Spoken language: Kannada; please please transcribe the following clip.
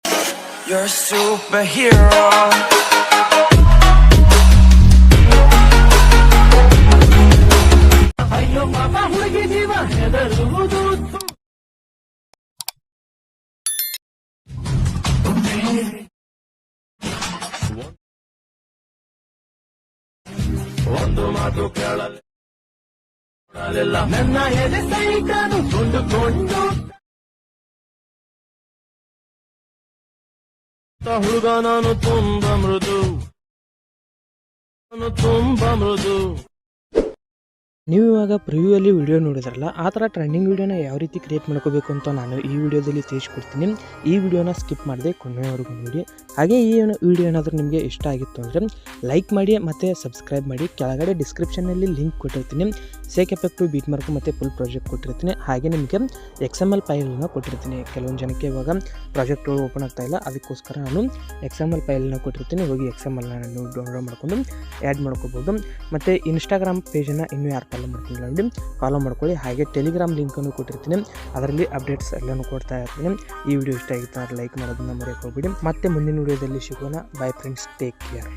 You're a superhero. ಒಂದು ಮಾತು ಕೇಳಲಿಲ್ಲ ನನ್ನ ಎದೆ ಸೈಕನು ಕೊಂಡುಕೊಂಡು ಹುಡುಗ ನಾನು ತುಂಬ ಮೃದು ನೀವು ಇವಾಗ ಪ್ರಿವ್ಯೂಯಲ್ಲಿ ವಿಡಿಯೋ ನೋಡಿದ್ರಲ್ಲ ಆ ಥರ ಟ್ರೆಂಡಿಂಗ್ ವಿಡಿಯೋನ ಯಾವ ರೀತಿ ಕ್ರಿಯೇಟ್ ಮಾಡ್ಕೋಬೇಕು ಅಂತ ನಾನು ಈ ವಿಡಿಯೋದಲ್ಲಿ ತಿಳಿಸ್ಕೊಡ್ತೀನಿ. ಈ ವಿಡಿಯೋನ ಸ್ಕಿಪ್ ಮಾಡದೆ ಕೊನೆಯವರೆಗೂ ನೋಡಿ. ಹಾಗೆ ಈ ವಿಡಿಯೋ ಏನಾದರೂ ನಿಮಗೆ ಇಷ್ಟ ಆಗಿತ್ತು ಅಂದರೆ ಲೈಕ್ ಮಾಡಿ ಮತ್ತು ಸಬ್ಸ್ಕ್ರೈಬ್ ಮಾಡಿ. ಕೆಳಗಡೆ ಡಿಸ್ಕ್ರಿಪ್ಷನಲ್ಲಿ ಲಿಂಕ್ ಕೊಟ್ಟಿರ್ತೀನಿ. ಸೇಕ್ ಎಫೆಕ್ಟು ಬೀಟ್ ಮಾರ್ಕು ಮತ್ತು ಫುಲ್ ಪ್ರಾಜೆಕ್ಟ್ ಕೊಟ್ಟಿರ್ತೀನಿ. ಹಾಗೆ ನಿಮಗೆ XML ಫೈಲನ್ನು ಕೊಟ್ಟಿರ್ತೀನಿ. ಕೆಲವೊಂದು ಜನಕ್ಕೆ ಇವಾಗ ಪ್ರಾಜೆಕ್ಟ್ಗಳು ಓಪನ್ ಆಗ್ತಾ ಇಲ್ಲ, ಅದಕ್ಕೋಸ್ಕರ ನಾನು XML ಫೈಲನ್ನು ಕೊಟ್ಟಿರ್ತೀನಿ. ಹೋಗಿ XMLನ ನೀವು ಡೌನ್ಲೋಡ್ ಮಾಡ್ಕೊಂಡು ಆ್ಯಡ್ ಮಾಡ್ಕೋಬೋದು. ಮತ್ತು ಇನ್ಸ್ಟಾಗ್ರಾಮ್ ಪೇಜನ್ನು ಇನ್ನೂ ಯಾರು ಫಾಲೋ ಮಾಡ್ಕೊಂಡಿಲ್ಲ ನೋಡಿ ಫಾಲೋ ಮಾಡ್ಕೊಳ್ಳಿ. ಹಾಗೆ ಟೆಲಿಗ್ರಾಮ್ ಲಿಂಕನ್ನು ಕೊಟ್ಟಿರ್ತೀನಿ, ಅದರಲ್ಲಿ ಅಪ್ಡೇಟ್ಸ್ ಎಲ್ಲನೂ ಕೊಡ್ತಾ ಇರ್ತೀನಿ. ಈ ವಿಡಿಯೋ ಇಷ್ಟ ಆಗಿತ್ತು ಅಂದರೆ ಲೈಕ್ ಮಾಡೋದನ್ನ ಮರೆಯೋಕೆ ಹೋಗ್ಬಿಡಿ. ಮತ್ತೆ ಮುಂದಿನ ವಿಡಿಯೋದಲ್ಲಿ ಸಿಗೋಣ. By friends, take care.